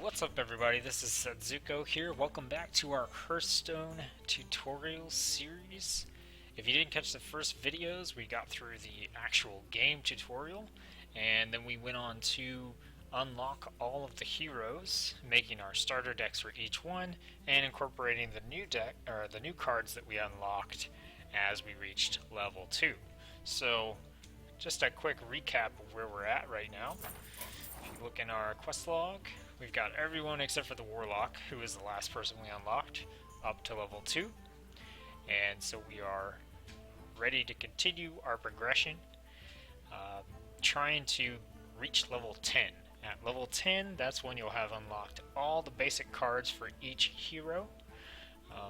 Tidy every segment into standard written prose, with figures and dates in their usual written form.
What's up everybody, this is Tsetzuko here. Welcome back to our Hearthstone tutorial series. If you didn't catch the first videos, we got through the actual game tutorial, and then we went on to unlock all of the heroes, making our starter decks for each one, and incorporating the new deck, or the new cards that we unlocked as we reached level 2. So, just a quick recap of where we're at right now. If you look in our quest log, we've got everyone except for the Warlock, who is the last person we unlocked, up to level 2. And so we are ready to continue our progression, trying to reach level 10. At level 10, that's when you'll have unlocked all the basic cards for each hero.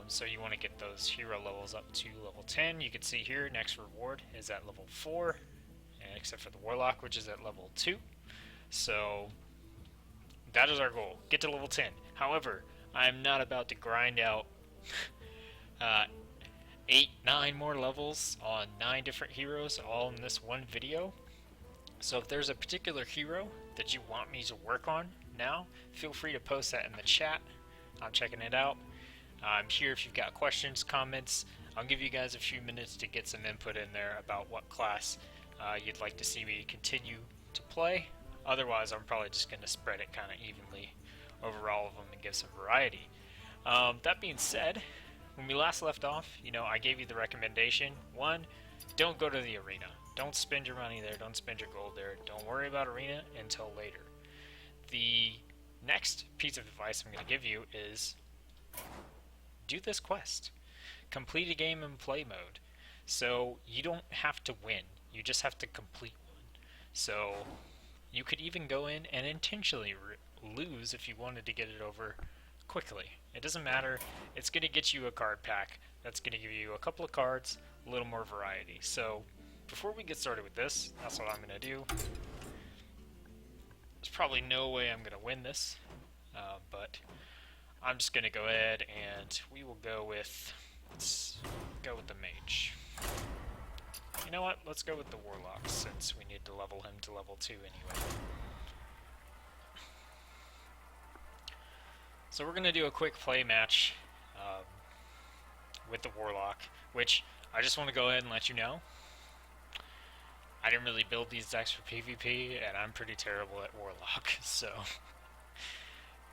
So you want to get those hero levels up to level 10. You can see here, next reward is at level 4, except for the Warlock, which is at level 2. So that is our goal, get to level 10. However, I'm not about to grind out 8, 9 more levels on 9 different heroes all in this one video. So if there's a particular hero that you want me to work on now, feel free to post that in the chat. I'm checking it out. I'm here if you've got questions, comments. I'll give you guys a few minutes to get some input in there about what class you'd like to see me continue to play. Otherwise, I'm probably just going to spread it kind of evenly over all of them and give some variety. That being said, when we last left off, I gave you the recommendation. 1, don't go to the arena. Don't spend your money there. Don't spend your gold there. Don't worry about arena until later. The next piece of advice I'm going to give you is do this quest. Complete a game in play mode. So you don't have to win. You just have to complete one. So you could even go in and intentionally lose if you wanted to get it over quickly. It doesn't matter. It's going to get you a card pack that's going to give you a couple of cards, a little more variety. So before we get started with this, that's what I'm going to do. There's probably no way I'm going to win this, but I'm just going to go ahead and we will go with, let's go with the mage. You know what? Let's go with the Warlock, since we need to level him to level 2 anyway. So we're going to do a quick play match with the Warlock, which I just want to go ahead and let you know. I didn't really build these decks for PvP, and I'm pretty terrible at Warlock, so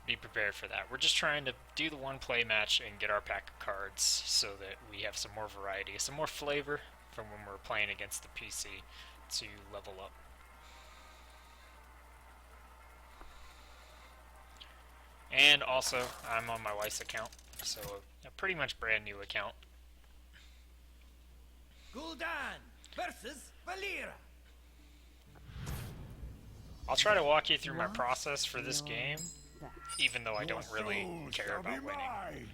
be prepared for that. We're just trying to do the one play match and get our pack of cards so that we have some more variety, some more flavor from when we're playing against the PC to level up. And also, I'm on my wife's account, so a pretty much brand new account. Gul'dan versus Valera. I'll try to walk you through my process for this game, even though I don't really care about winning.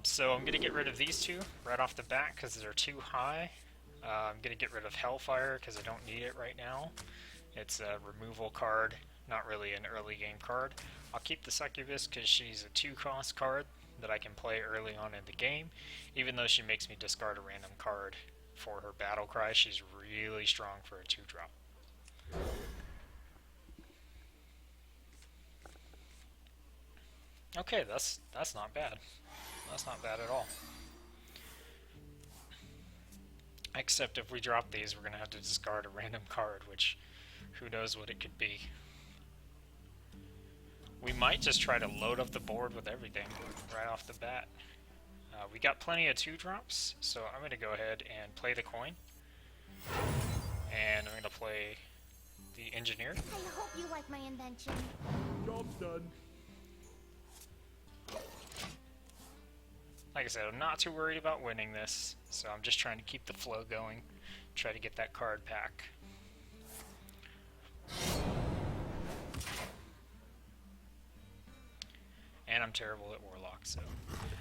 So I'm going to get rid of these two right off the bat because they're too high. I'm going to get rid of Hellfire because I don't need it right now. It's a removal card, not really an early game card. I'll keep the Succubus because she's a 2-cost card that I can play early on in the game. Even though she makes me discard a random card for her battle cry, she's really strong for a 2-drop. Okay, that's not bad. That's not bad at all. Except if we drop these, we're going to have to discard a random card, which who knows what it could be. We might just try to load up the board with everything right off the bat. We got plenty of 2-drops, so I'm going to go ahead and play the coin. And I'm going to play the engineer. I hope you like my invention. Job's done. Like I said, I'm not too worried about winning this, so I'm just trying to keep the flow going, try to get that card pack. And I'm terrible at Warlock, so...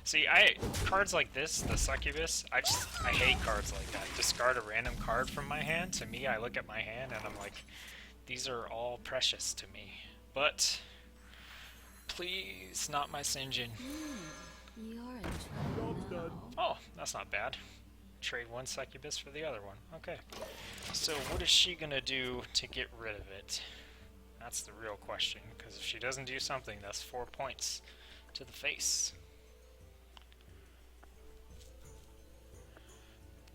See, cards like this, the Succubus, I hate cards like that. Discard a random card from my hand. To me, I look at my hand and I'm like, these are all precious to me. But, please, not my Sinjin. You're in trouble now. Oh, that's not bad. Trade one Succubus for the other one. Okay. So what is she gonna do to get rid of it? That's the real question, because if she doesn't do something, that's 4 points to the face.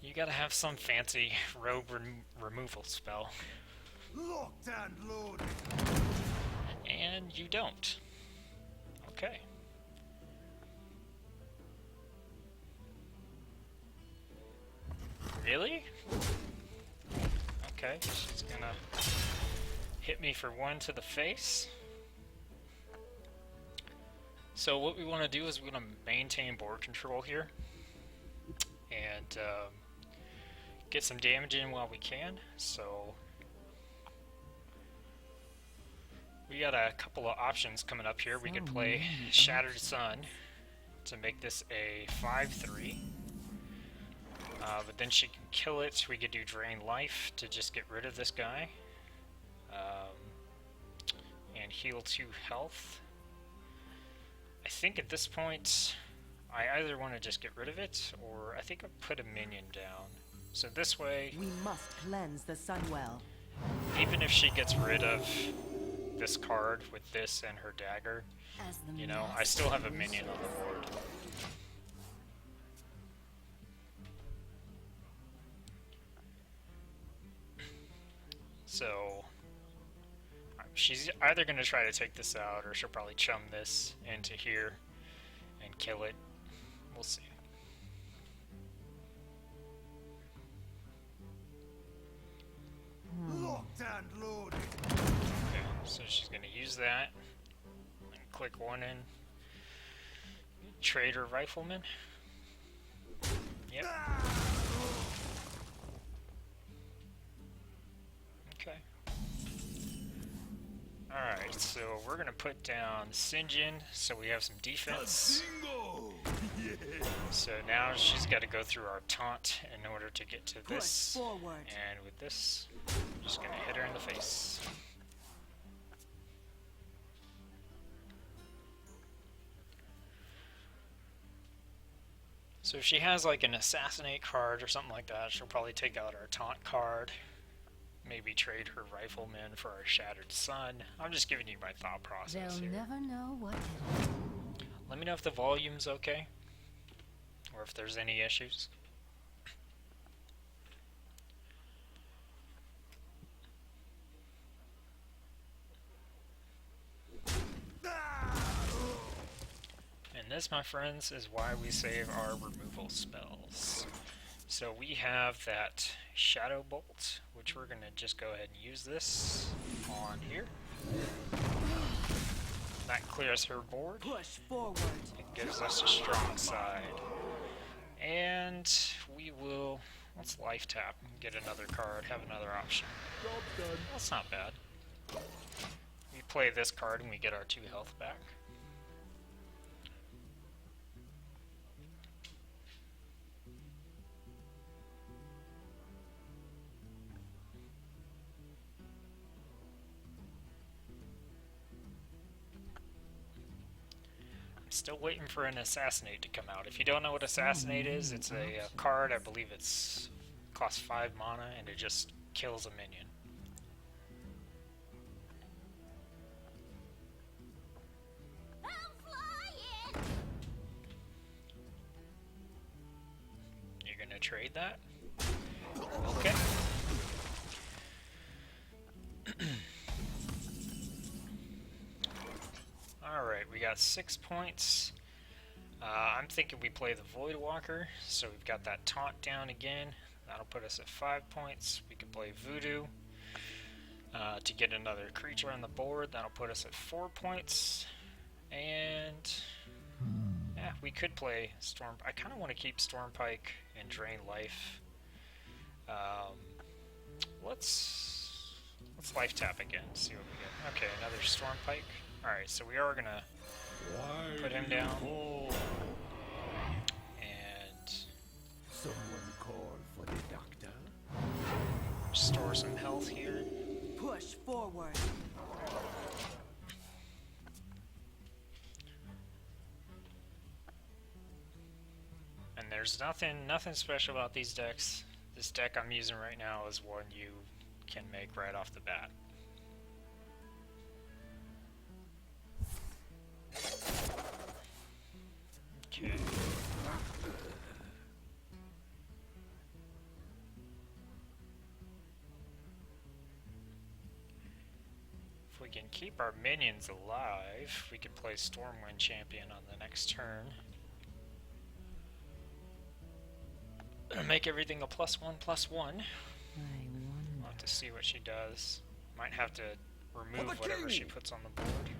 You gotta have some fancy rogue removal spell. Locked and loaded. And you don't. Okay. Really? Okay, she's gonna hit me for 1 to the face. So what we want to do is we want to maintain board control here. And get some damage in while we can. So we got a couple of options coming up here. We could play Shattered Sun to make this a 5/3. But then she can kill it. We could do Drain Life to just get rid of this guy. And heal 2 health. I think at this point, I either want to just get rid of it, or I think I'll put a minion down. So this way, We must cleanse the Sunwell. even if she gets rid of this card with this and her dagger, As the you know, I still have a minion on the board. So she's either going to try to take this out, or she'll probably chum this into here and kill it. We'll see. Locked and loaded. Okay, so she's going to use that and click 1 in. Trader Rifleman. Yep. Okay. Alright, so we're going to put down Sinjin so we have some defense. Bingo! Yeah. So now she's got to go through our taunt in order to get to this. Push forward. And with this, I'm just going to hit her in the face. So if she has like an Assassinate card or something like that, she'll probably take out our taunt card. Maybe trade her Rifleman for our Shattered Sun. I'm just giving you my thought process They'll here. never know what hit 'em. Let me know if the volume's okay, or if there's any issues. And this, my friends, is why we save our removal spells. So we have that Shadow Bolt, which we're going to just go ahead and use this on here. That clears her board. Push forward. It gives us a strong side. And we will, let's life tap and get another card, have another option. Job done. That's not bad. We play this card and we get our 2 health back. Still waiting for an Assassinate to come out. If you don't know what Assassinate is, it's a card, I believe it's costs 5 mana, and it just kills a minion. I'm flying! You're gonna trade that? Okay. Alright, we got 6 points. I'm thinking we play the Voidwalker, so we've got that taunt down again. That'll put us at 5 points. We can play Voodoo to get another creature on the board. That'll put us at 4 points. And yeah, we could play Storm. I kind of want to keep Stormpike and Drain Life. Let's life tap again. See what we get. Okay, another Stormpike. All right, so we are gonna put him down. And Someone call for the doctor. store some health here. Push forward. And there's nothing special about these decks. This deck I'm using right now is one you can make right off the bat. Okay. If we can keep our minions alive, we can play Stormwind Champion on the next turn. Make everything a +1/+1. We'll have to see what she does. Might have to remove whatever she puts on the board.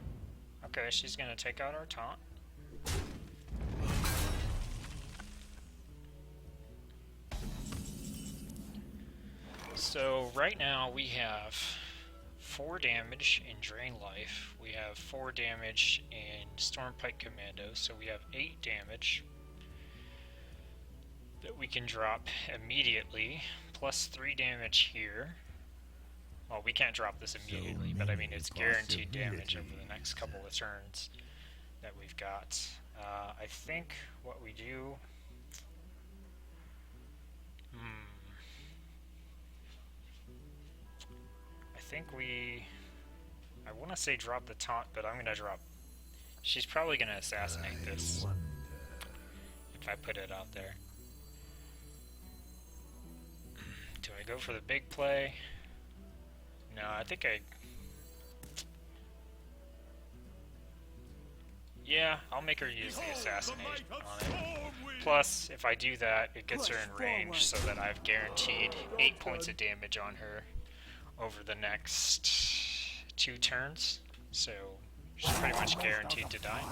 Okay, she's gonna take out our taunt. So right now we have 4 damage in Drain Life. We have 4 damage in Stormpike Commando, so we have 8 damage that we can drop immediately, plus 3 damage here. Well, we can't drop this immediately, but I mean it's guaranteed damage over the next couple of turns that we've got. I think what we do... I think I want to say drop the taunt, but I'm going to drop... She's probably going to assassinate this if I put it out there. Do I go for the big play? No, I think yeah, I'll make her use the assassinate on it. Plus, if I do that, it gets her in range so that I've guaranteed 8 points of damage on her over the next 2 turns. So, she's pretty much guaranteed to die.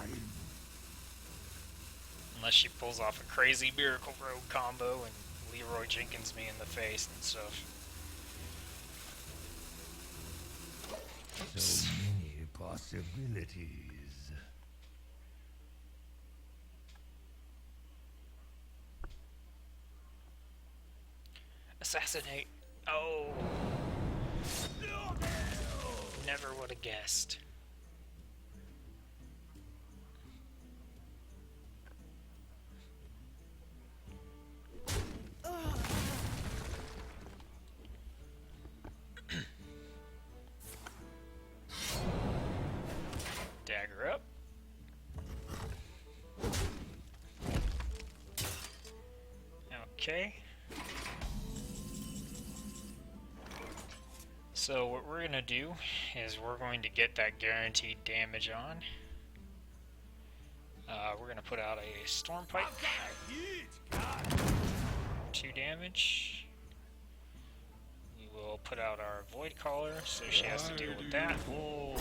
Unless she pulls off a crazy Miracle Rogue combo and Leroy Jenkins me in the face and stuff. So many possibilities. Assassinate! Oh! Never would have guessed. Dagger up. Okay. So what we're gonna do is we're going to get that guaranteed damage on. We're gonna put out a Stormpike. 2 damage. We will put out our Void Caller, so she has to deal with that. And we'll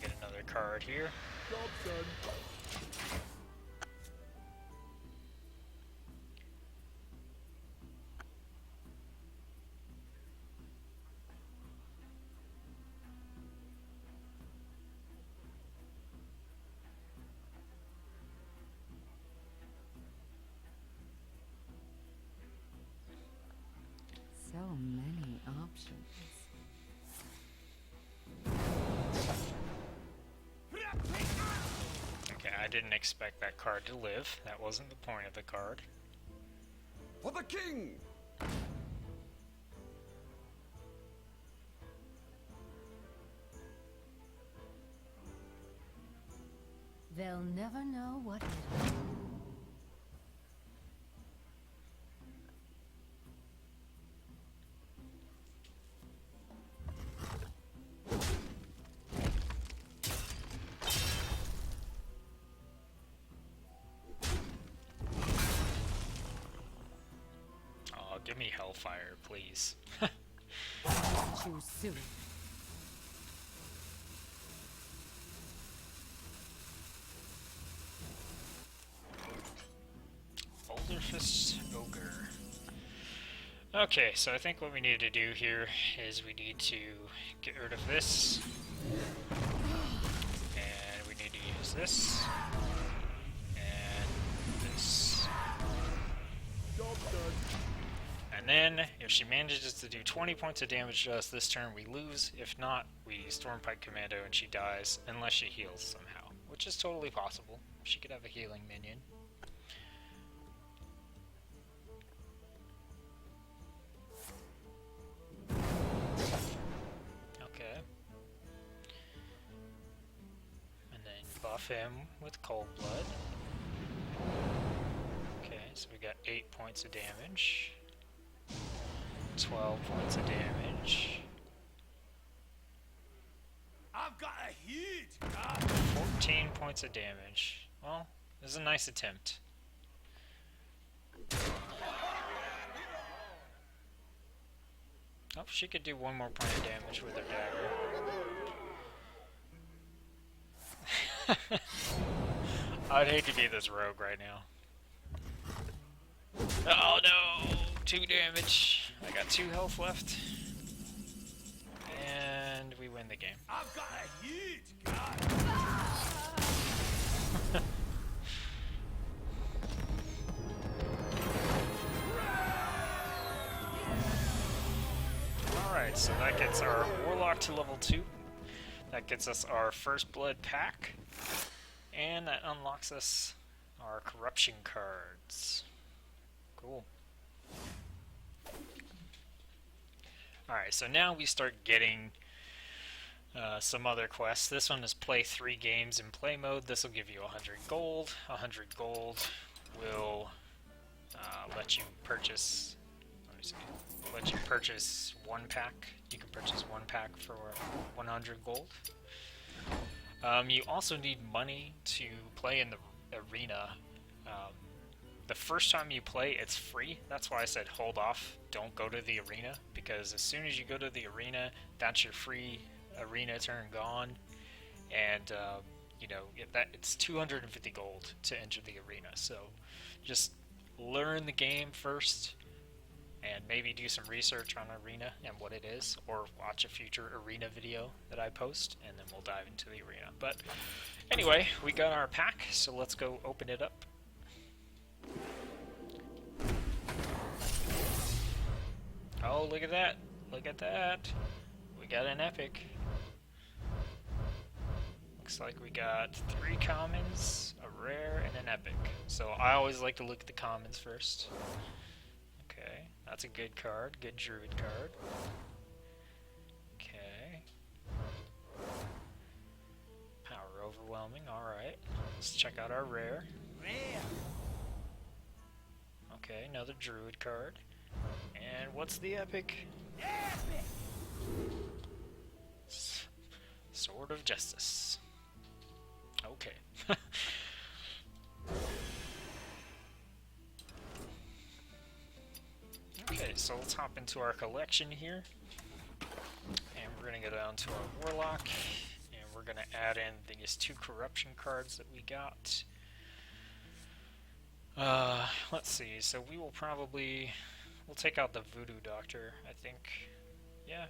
get another card here. So many options. Okay, I didn't expect that card to live. That wasn't the point of the card. For the king! They'll never know what hit 'em. Oh, give me Hellfire, please. Too soon. Boulderfist Ogre. Okay, so I think what we need to do here is we need to get rid of this. And we need to use this. And this. And then, if she manages to do 20 points of damage to us this turn, we lose. If not, we Stormpike Commando and she dies, unless she heals somehow. Which is totally possible. She could have a healing minion. Okay. And then buff him with Cold Blood. Okay, so we got 8 points of damage. 12 points of damage. I've got a huge 14 points of damage. Well, this is a nice attempt. Oh, she could do 1 more point of damage with her dagger. I'd hate to be this rogue right now. Oh no! 2 damage. I got 2 health left. And we win the game. I've got a huge Alright, so that gets our Warlock to level 2. That gets us our First Blood pack. And that unlocks us our Corruption cards. Cool. Alright, so now we start getting some other quests. This one is play 3 games in play mode. This will give you 100 gold. 100 gold will let you purchase. Let me see. Let you purchase 1 pack. You can purchase 1 pack for 100 gold. You also need money to play in the arena. The first time you play, it's free. That's why I said hold off. Don't go to the arena, because as soon as you go to the arena, that's your free arena turn gone. And you know, it's 250 gold to enter the arena. So just learn the game first, and maybe do some research on arena and what it is, or watch a future arena video that I post, and then we'll dive into the arena. But anyway, we got our pack, so let's go open it up. Oh, look at that. Look at that. We got an epic. Looks like we got 3 commons, a rare, and an epic. So I always like to look at the commons first. Okay, that's a good card. Good druid card. Okay. Power overwhelming. Alright. Let's check out our rare. Okay, another druid card. And what's the epic? Sword of Justice. Okay. Okay, so let's hop into our collection here. And we're going to go down to our Warlock. And we're going to add in these 2 corruption cards that we got. Let's see. So we will probably... We'll take out the Voodoo Doctor, I think. Yeah.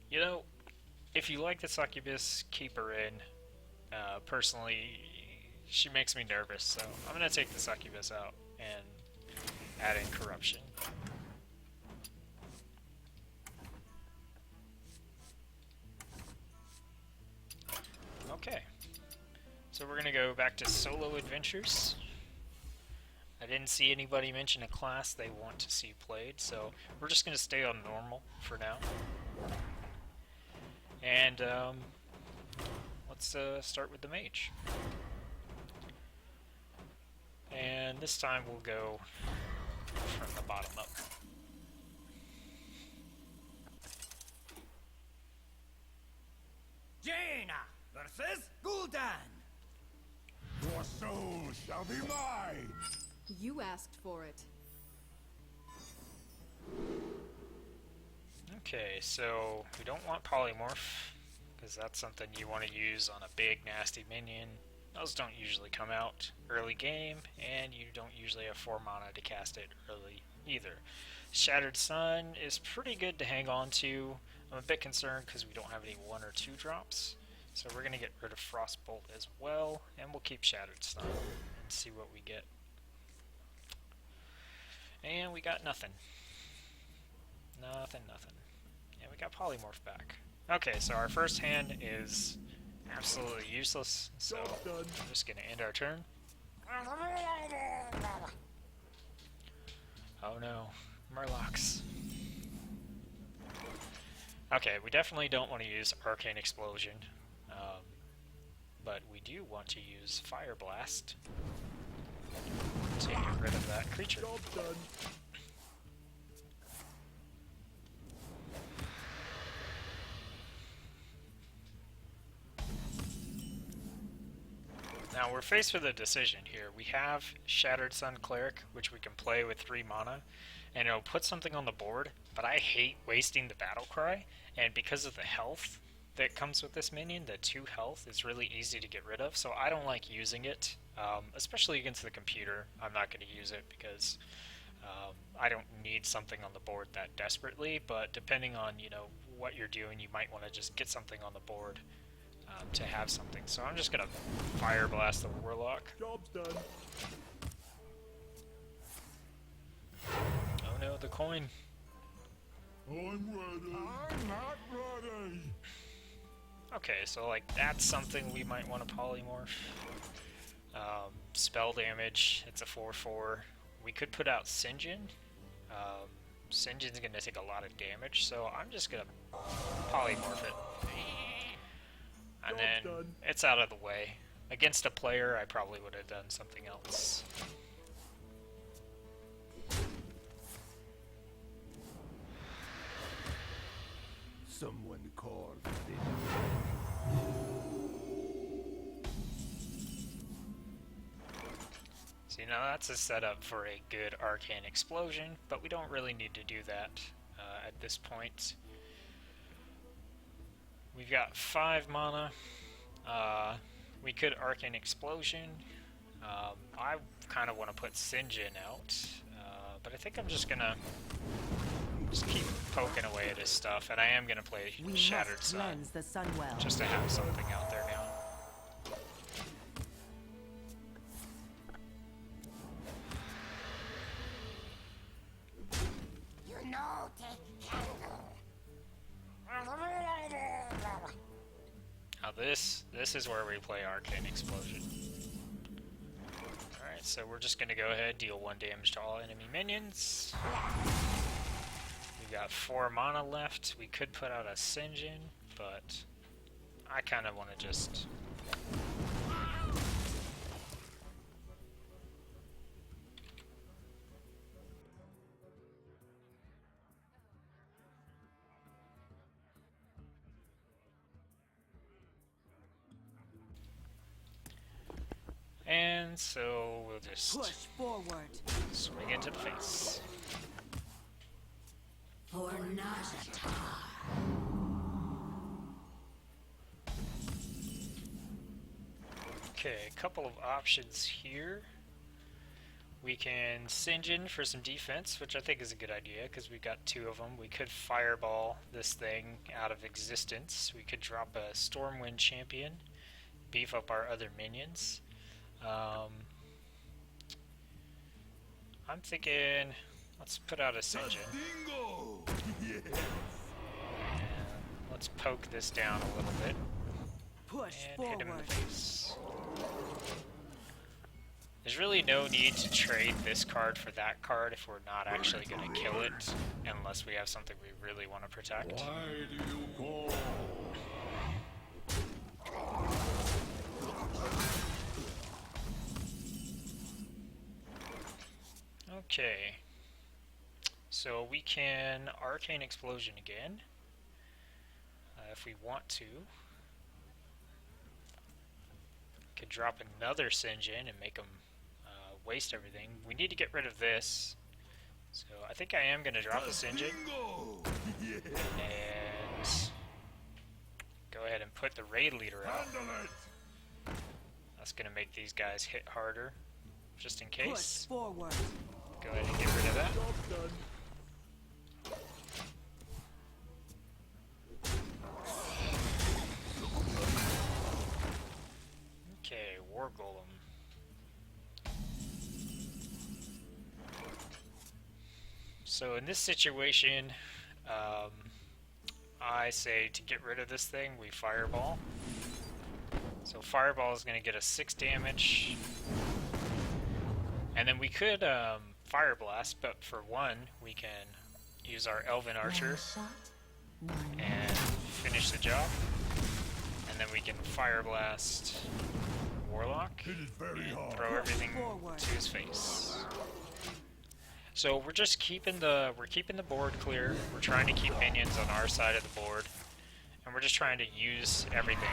You know, if you like the Succubus, keep her in. Personally, she makes me nervous, so I'm going to take the Succubus out and add in Corruption. Okay. So we're going to go back to solo adventures. I didn't see anybody mention a class they want to see played, so we're just going to stay on normal for now. And let's start with the mage. And this time we'll go from the bottom up. Jaina versus Gul'dan. Your soul shall be mine. You asked for it. Okay, so we don't want polymorph, because that's something you want to use on a big nasty minion. Those don't usually come out early game, and you don't usually have 4 mana to cast it early either. Shattered Sun is pretty good to hang on to. I'm a bit concerned because we don't have any 1 or 2 drops, so we're going to get rid of Frostbolt as well, and we'll keep Shattered Sun and see what we get. And we got nothing. Nothing. And we got polymorph back. Okay, so our first hand is absolutely useless, so I'm just going to end our turn. Oh no, Murlocs. Okay, we definitely don't want to use Arcane Explosion, but we do want to use Fire Blast to get rid of that creature. Job done. Now we're faced with a decision here. We have Shattered Sun Cleric, which we can play with 3 mana, and it'll put something on the board, but I hate wasting the Battle Cry, and because of the health that comes with this minion, the 2 health is really easy to get rid of, so I don't like using it, especially against the computer. I'm not going to use it because I don't need something on the board that desperately, but depending on, you know, what you're doing, you might want to just get something on the board to have something. So I'm just going to Fire Blast the Warlock. Job's done. Oh no, the coin. I'm ready. I'm not ready. Okay, so like that's something we might want to polymorph. Spell damage, it's a 4/4. We could put out Sinjin. Sinjin's going to take a lot of damage, so I'm just going to polymorph it. And then it's out of the way. Against a player, I probably would have done something else. Someone called it. See, now that's a setup for a good Arcane Explosion, but we don't really need to do that at this point. We've got 5 mana. We could Arcane Explosion. I kind of want to put Sinjin out, but I think I'm just gonna keep poking away at his stuff, and I am gonna play We Shattered must Sun cleanse the Sunwell. just to have something out there now. Now this is where we play Arcane Explosion. Alright, so we're just gonna go ahead, deal 1 damage to all enemy minions. We've got 4 mana left. We could put out a Sinjin, but I kind of want to just... And so we'll just Push forward. swing into the face. For Najata. Okay, a couple of options here. We can Sinjin for some defense, which I think is a good idea because we've got 2 of them. We could Fireball this thing out of existence. We could drop a Stormwind Champion, beef up our other minions. I'm thinking, let's put out a Sinjin. Dingo. Yes. And let's poke this down a little bit Push and hit him in forward. the face. There's really no need to trade this card for that card if we're not actually going to kill it, unless we have something we really want to protect. Why do you call? Okay, so we can Arcane Explosion again, if we want to. Could drop another Sinjin and make them waste everything. We need to get rid of this, so I think I am going to drop the Sinjin Yes. and go ahead and put the Raid Leader out. Handle it. That's going to make these guys hit harder, just in Push case. forward. Go ahead and get rid of that. Job done. Okay, War Golem. So in this situation, I say to get rid of this thing, we Fireball. So Fireball is going to get us 6 damage. And then we could Fire Blast, but for 1, we can use our Elven Archer One shot, one and finish the job. And then we can Fire Blast Warlock It is very and hard. throw everything Forward. to his face. So we're just keeping the board clear. We're trying to keep minions on our side of the board, and we're just trying to use everything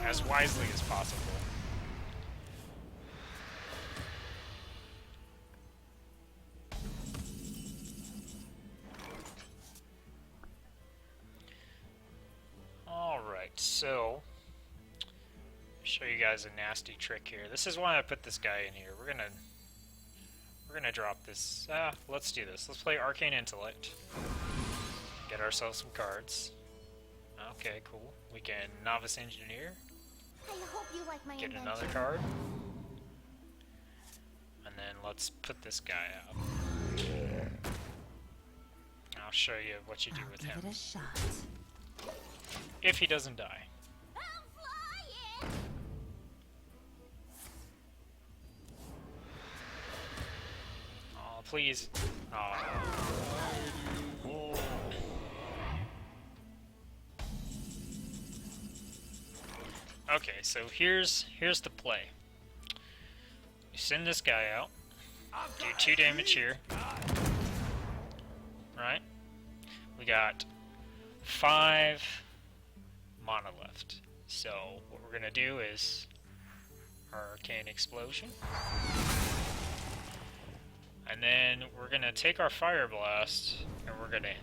as wisely as possible. All right, so show you guys a nasty trick here. This is why I put this guy in here. We're gonna drop this. Let's do this. Let's play Arcane Intellect. Get ourselves some cards. Okay, cool. We can Novice Engineer. I hope you like my Get invention. another card. And then let's put this guy out. I'll show you what you do with Give him. it a shot. If he doesn't die. I'm flying! Oh, please. Oh. Okay, so here's the play. You send this guy out. Do 2 damage here. Right? We got 5 mana left. So what we're gonna do is Arcane Explosion. And then we're gonna take our Fire Blast and we're gonna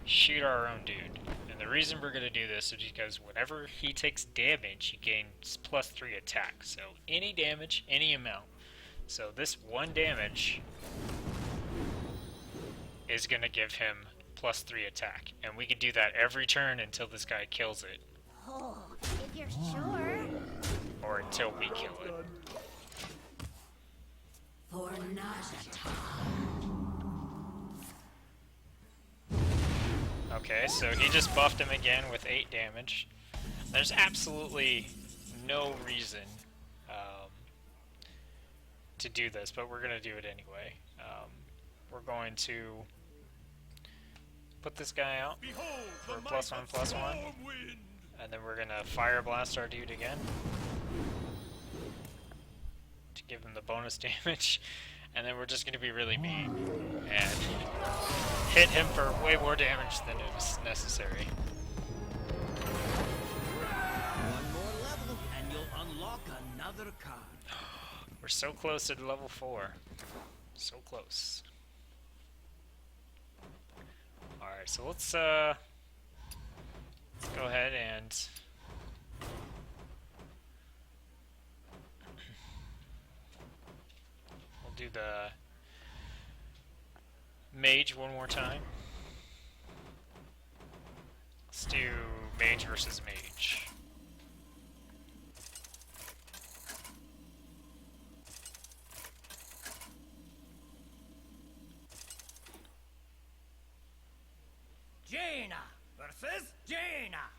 shoot our own dude. And the reason we're gonna do this is because whenever he takes damage, he gains +3 attack. So any damage, any amount. So this 1 damage is gonna give him +3 attack. And we can do that every turn until this guy kills it. Oh, if you're sure. Or until we kill it. For Najata. Okay, so he just buffed him again with 8 damage. There's absolutely no reason to do this, but we're going to do it anyway. We're going to put this guy out for +1/+1, and then we're going to Fire Blast our dude again to give him the bonus damage, and then we're just going to be really mean and hit him for way more damage than is necessary. One more level, and you'll unlock another card. We're so close to level 4. So close. Alright, so let's go ahead and we'll do the mage one more time. Let's do mage versus mage. Jaina versus Jaina.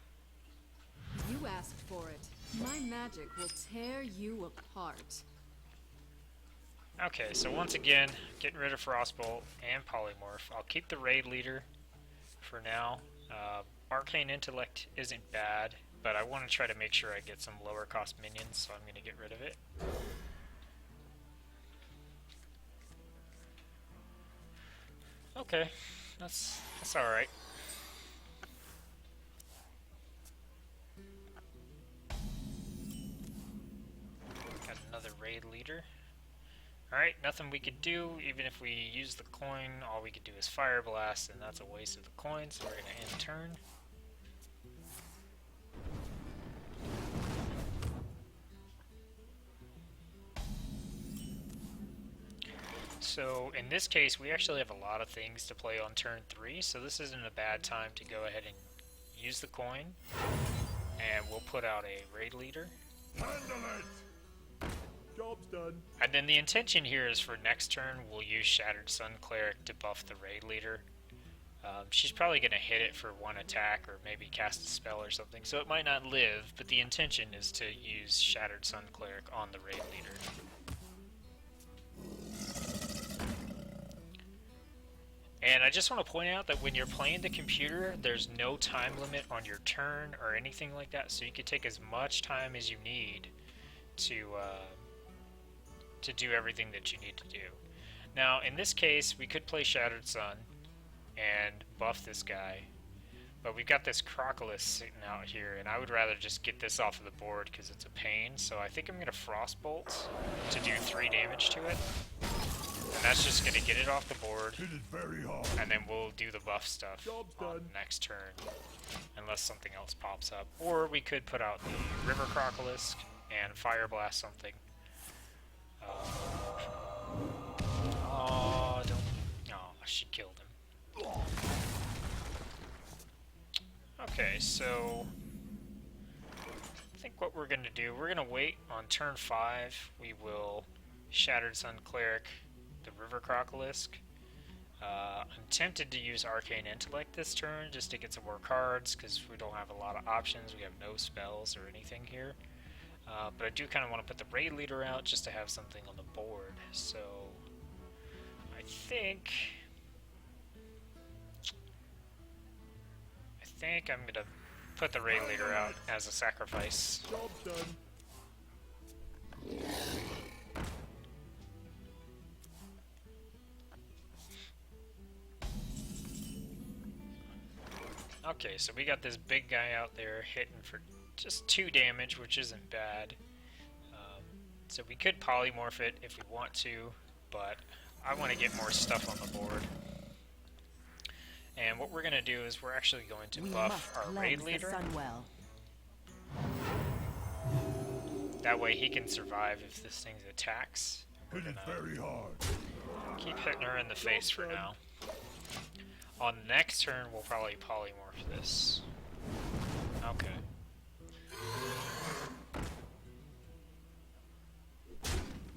You asked for it. My magic will tear you apart. Okay, so once again, getting rid of Frostbolt and Polymorph. I'll keep the raid leader for now. Arcane Intellect isn't bad, but I want to try to make sure I get some lower cost minions, so I'm going to get rid of it. Okay, that's alright. Got another raid leader. Alright, nothing we could do. Even if we use the coin, all we could do is Fire Blast, and that's a waste of the coin, so we're going to end turn. So in this case, we actually have a lot of things to play on turn 3, so this isn't a bad time to go ahead and use the coin, and we'll put out a raid leader. Handle it! Job's done. And then the intention here is for next turn, we'll use Shattered Sun Cleric to buff the raid leader. She's probably going to hit it for 1 attack or maybe cast a spell or something, so it might not live, but the intention is to use Shattered Sun Cleric on the raid leader. And I just want to point out that when you're playing the computer, there's no time limit on your turn or anything like that, so you can take as much time as you need to do everything that you need to do. Now, in this case, we could play Shattered Sun and buff this guy, but we've got this Crocodile sitting out here, and I would rather just get this off of the board because it's a pain, so I think I'm going to Frostbolt to do 3 damage to it. And that's just going to get it off the board, Hit it very hard. and then we'll do the buff stuff Job's on done. next turn, unless something else pops up. Or we could put out the River Crocolisk and Fire Blast something. Oh, don't... Oh, she killed him. Okay, so... I think what we're going to do, we're going to wait on turn 5. We will Shattered Sun Cleric the River Crocolisk. I'm tempted to use Arcane Intellect this turn just to get some more cards because we don't have a lot of options. We have no spells or anything here. But I do kind of want to put the Raid Leader out just to have something on the board. So I think I'm going to put the Raid Leader out as a sacrifice. Job's done. Okay, so we got this big guy out there hitting for just 2 damage, which isn't bad. So we could polymorph it if we want to, but I want to get more stuff on the board. And what we're going to do is we're actually going to We buff must our Raid cleanse the Leader. Sunwell. That way he can survive if this thing attacks. We're Hit it gonna very hard. keep hitting her in the face for now. On the next turn, we'll probably polymorph this. Okay.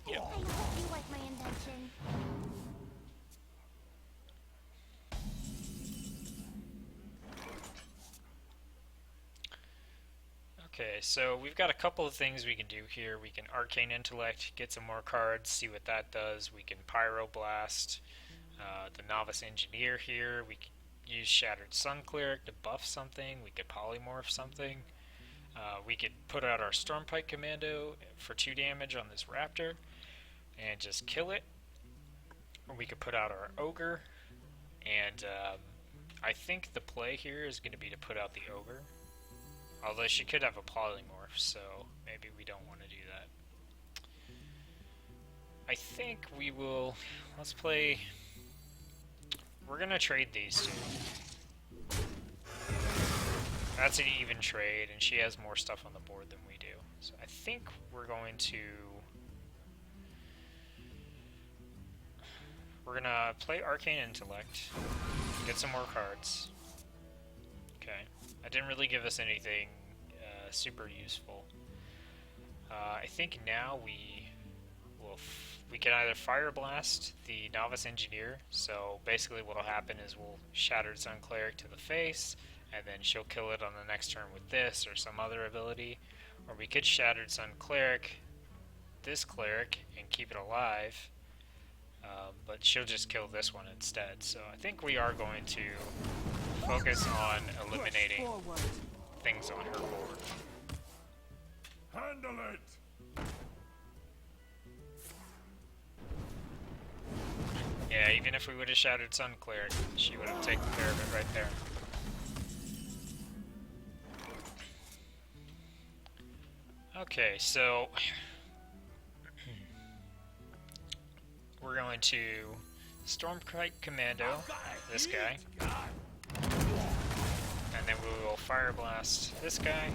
Yep. I hope you like my invention. Okay, so we've got a couple of things we can do here. We can Arcane Intellect, get some more cards, see what that does. We can Pyroblast the Novice Engineer here. We could use Shattered Sun Cleric to buff something. We could polymorph something. We could put out our Stormpike Commando for 2 damage on this Raptor and just kill it. Or we could put out our Ogre, and I think the play here is going to be to put out the Ogre. Although she could have a polymorph, so maybe we don't want to do that. I think we will... Let's play... We're going to trade these two. That's an even trade, and she has more stuff on the board than we do. So I think we're going to... We're going to play Arcane Intellect, get some more cards. Okay. That didn't really give us anything super useful. I think now we can either Fire Blast the Novice Engineer, so basically what will happen is we'll Shattered Sun Cleric to the face, and then she'll kill it on the next turn with this or some other ability. Or we could Shattered Sun Cleric this Cleric and keep it alive, but she'll just kill this one instead. So I think we are going to focus on eliminating Forward. things on her board. Handle it. Yeah, even if we would have Shattered Sun Cleric, she would have taken care of it right there. Okay, so we're going to Stormkite Commando this guy, and then we will Fire Blast this guy.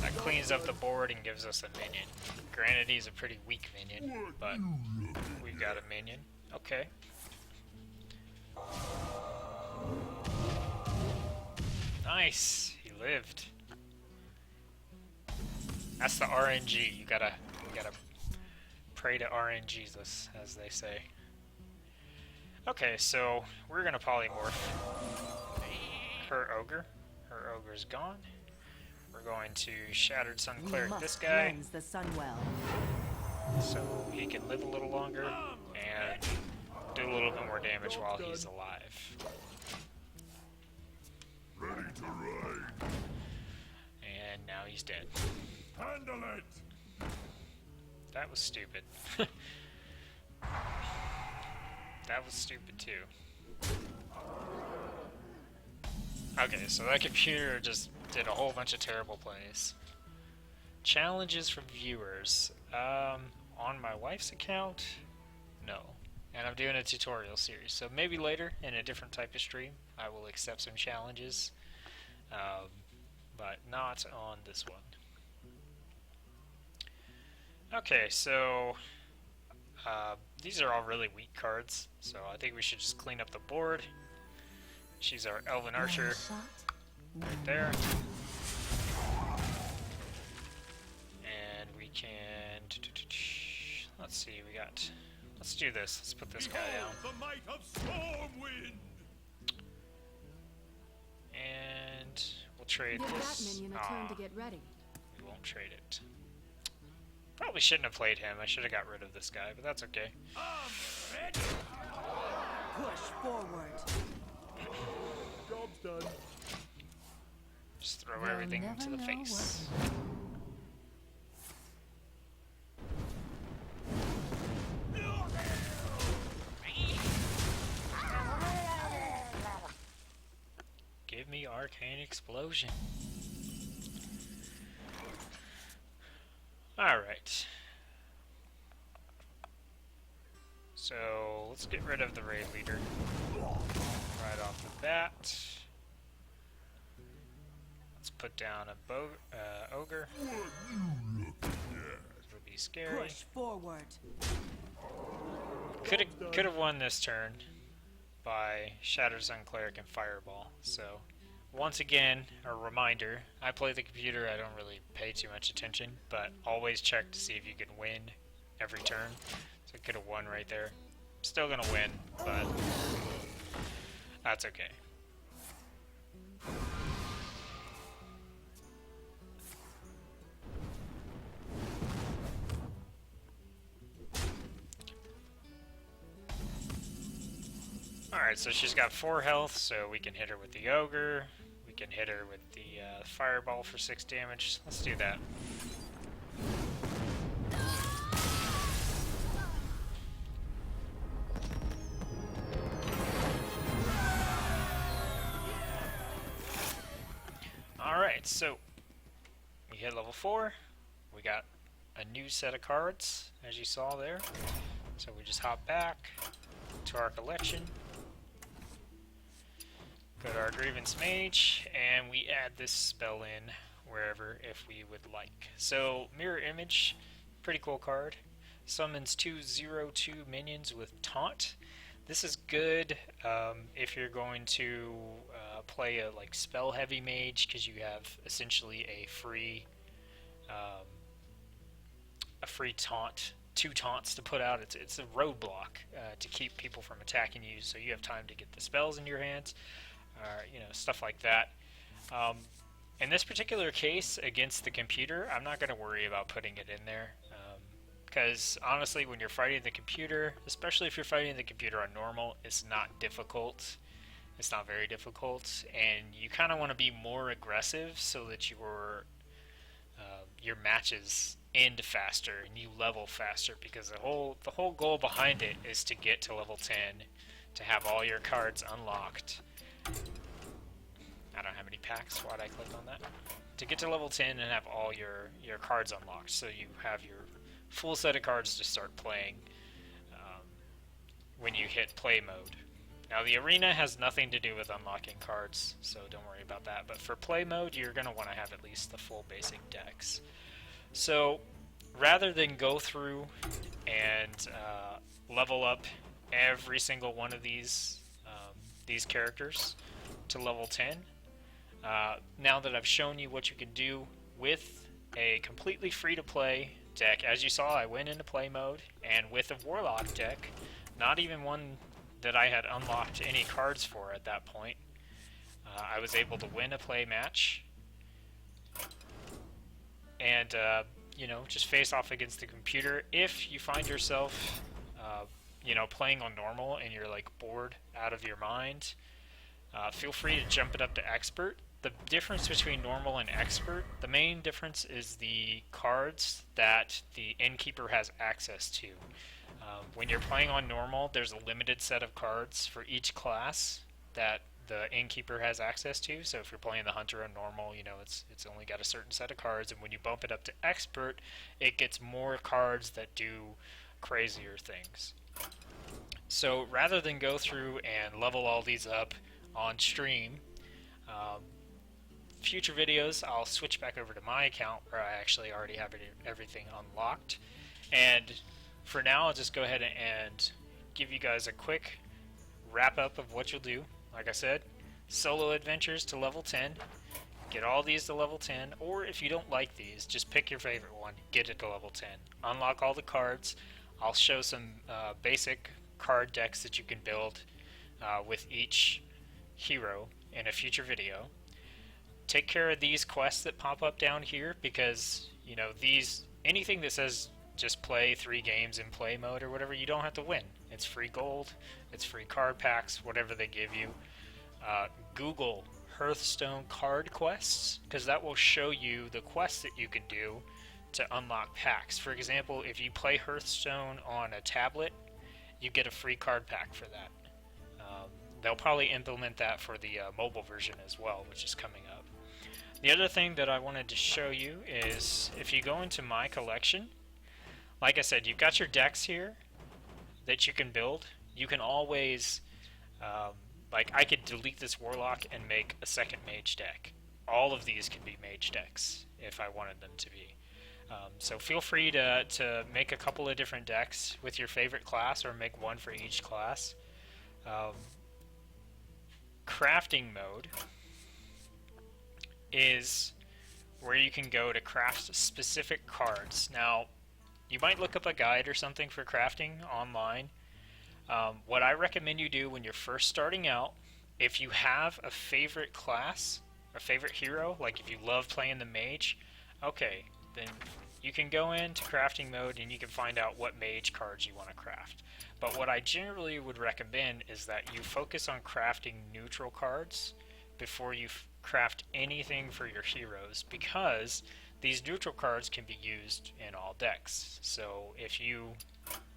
That cleans up the board and gives us a minion. Granted, he's a pretty weak minion, but we've got a minion. Okay. Nice, he lived. That's the RNG. You gotta pray to RNGs, as they say. Okay, so we're gonna polymorph her ogre. Her ogre's gone. We're going to Shattered Sun We Cleric must this guy, cleanse the Sunwell. so he can live a little longer and do a little bit more damage while he's alive. alive. Ready to ride. And now he's dead. Handle it. That was stupid. That was stupid too. Okay, so that computer just did a whole bunch of terrible plays. Challenges from viewers. On my wife's account? No. And I'm doing a tutorial series, so maybe later in a different type of stream I will accept some challenges, but not on this one. Okay, so these are all really weak cards, so I think we should just clean up the board. She's our Elven Archer right there. And we can... Let's see, we got... Let's do this. Let's put this guy down. The might of Stormwind. And we'll trade Give that this. minion a turn to get ready. We won't trade it. Probably shouldn't have played him. I should have got rid of this guy, but that's okay. I'm ready. Push forward. Job's done. Just throw They'll everything never to the know face. Give me Arcane Explosion. Alright. So, let's get rid of the raid leader right off the bat. Let's put down a ogre. This would be scary. Push forward. Could have won this turn by Shattered Sun Cleric and Fireball. So, once again, a reminder, I play the computer, I don't really pay too much attention, but always check to see if you can win every turn. So I could have won right there. Still gonna win, but that's okay. Alright, so she's got 4 health, so we can hit her with the Ogre. We can hit her with the Fireball for 6 damage. Let's do that. Alright, so we hit level 4. We got a new set of cards, as you saw there. So we just hop back to our collection. Go to our Grievance Mage, and we add this spell in wherever if we would like. So, Mirror Image, pretty cool card. Summons 2 0/2 minions with Taunt. This is good if you're going to play a spell heavy mage, because you have essentially a free taunt, 2 taunts to put out. It's a roadblock to keep people from attacking you, so you have time to get the spells in your hands. Stuff like that. In this particular case, against the computer, I'm not going to worry about putting it in there. Because, honestly, when you're fighting the computer, especially if you're fighting the computer on normal, it's not difficult. It's not very difficult. And you kind of want to be more aggressive so that your matches end faster and you level faster. Because the whole goal behind it is to get to level 10, to have all your cards unlocked. I don't have any packs. Why'd I click on that? To get to level 10 and have all your cards unlocked, so you have your full set of cards to start playing when you hit play mode. Now the arena has nothing to do with unlocking cards, so don't worry about that. But for play mode, you're going to want to have at least the full basic decks. So rather than go through and level up every single one of these characters to level 10, now that I've shown you what you can do with a completely free-to-play deck, as you saw, I went into play mode, and with a Warlock deck, not even one that I had unlocked any cards for at that point, I was able to win a play match, and just face off against the computer. If you find yourself playing on normal and you're like bored out of your mind, feel free to jump it up to expert. The difference between normal and expert, the main difference is the cards that the innkeeper has access to. When you're playing on normal, there's a limited set of cards for each class that the innkeeper has access to. So if you're playing the hunter on normal, it's only got a certain set of cards, and when you bump it up to expert, it gets more cards that do crazier things. So rather than go through and level all these up on stream, future videos I'll switch back over to my account where I actually already have everything unlocked. And for now, I'll just go ahead and give you guys a quick wrap up of what you'll do. Like I said, solo adventures to level 10, get all these to level 10, or if you don't like these, just pick your favorite one, get it to level 10. Unlock all the cards. I'll show some basic card decks that you can build with each hero in a future video. Take care of these quests that pop up down here, because anything that says just play 3 games in play mode or whatever, you don't have to win. It's free gold, it's free card packs, whatever they give you. Google Hearthstone card quests, because that will show you the quests that you can do to unlock packs. For example, if you play Hearthstone on a tablet, you get a free card pack for that. They'll probably implement that for the mobile version as well, which is coming up. The other thing that I wanted to show you is if you go into my collection, like I said, you've got your decks here that you can build. You can always, I could delete this warlock and make a second mage deck. All of these can be mage decks if I wanted them to be. So feel free to make a couple of different decks with your favorite class, or make one for each class. Crafting mode is where you can go to craft specific cards. Now, you might look up a guide or something for crafting online. What I recommend you do when you're first starting out, if you have a favorite class, a favorite hero, like if you love playing the mage, okay, then you can go into crafting mode and you can find out what mage cards you want to craft. But what I generally would recommend is that you focus on crafting neutral cards before you craft anything for your heroes, because these neutral cards can be used in all decks. So if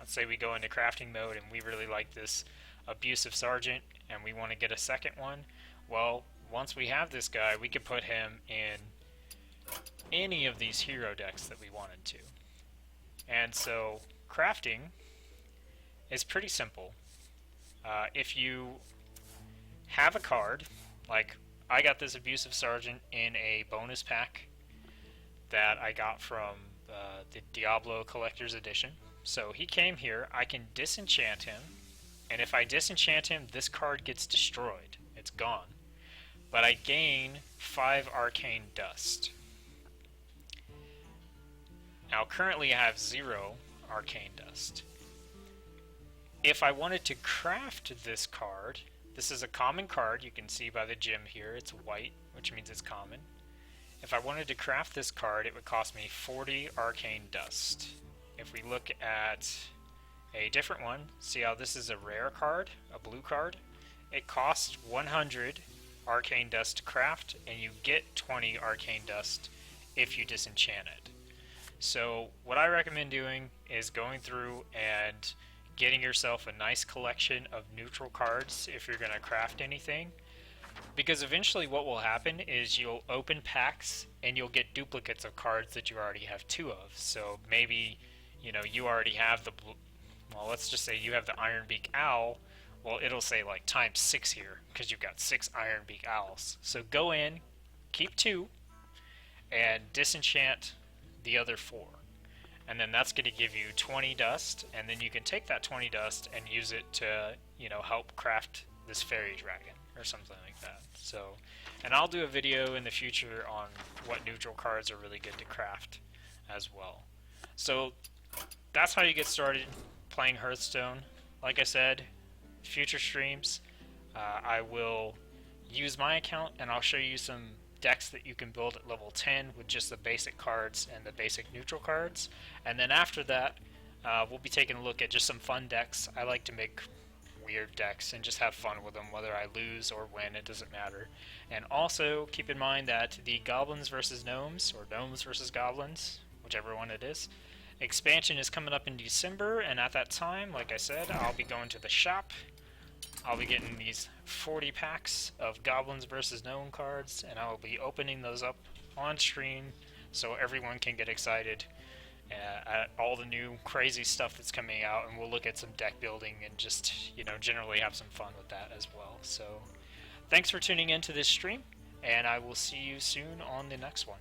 let's say we go into crafting mode and we really like this abusive sergeant and we want to get a second one, well, once we have this guy, we could put him in any of these hero decks that we wanted to. And so crafting is pretty simple. If you have a card, like I got this abusive sergeant in a bonus pack that I got from the Diablo Collector's Edition. So he came here, I can disenchant him, and if I disenchant him, this card gets destroyed. It's gone. But I gain 5 arcane dust. Now currently I have 0 arcane dust. If I wanted to craft this card, this is a common card, you can see by the gem here, it's white, which means it's common. If I wanted to craft this card, it would cost me 40 arcane dust. If we look at a different one, see how this is a rare card, a blue card? It costs 100 arcane dust to craft, and you get 20 arcane dust if you disenchant it. So what I recommend doing is going through and getting yourself a nice collection of neutral cards if you're going to craft anything. Because eventually what will happen is you'll open packs and you'll get duplicates of cards that you already have 2 of. So maybe, you already have let's just say you have the Ironbeak Owl. Well, it'll say like times 6 here because you've got 6 Ironbeak Owls. So go in, keep 2, and disenchant the other 4. And then that's going to give you 20 dust, and then you can take that 20 dust and use it to, help craft this fairy dragon or something like that. So, and I'll do a video in the future on what neutral cards are really good to craft as well. So that's how you get started playing Hearthstone. Like I said, future streams, I will use my account and I'll show you some decks that you can build at level 10 with just the basic cards and the basic neutral cards. And then after that, we'll be taking a look at just some fun decks. I like to make weird decks and just have fun with them, whether I lose or win, it doesn't matter. And also keep in mind that the Goblins versus Gnomes, or Gnomes versus Goblins, whichever one it is, expansion is coming up in December, and at that time, like I said, I'll be going to the shop. I'll be getting these 40 packs of Goblins versus Gnome cards, and I will be opening those up on stream so everyone can get excited at all the new crazy stuff that's coming out, and we'll look at some deck building and just, you know, generally have some fun with that as well. So thanks for tuning in to this stream, and I will see you soon on the next one.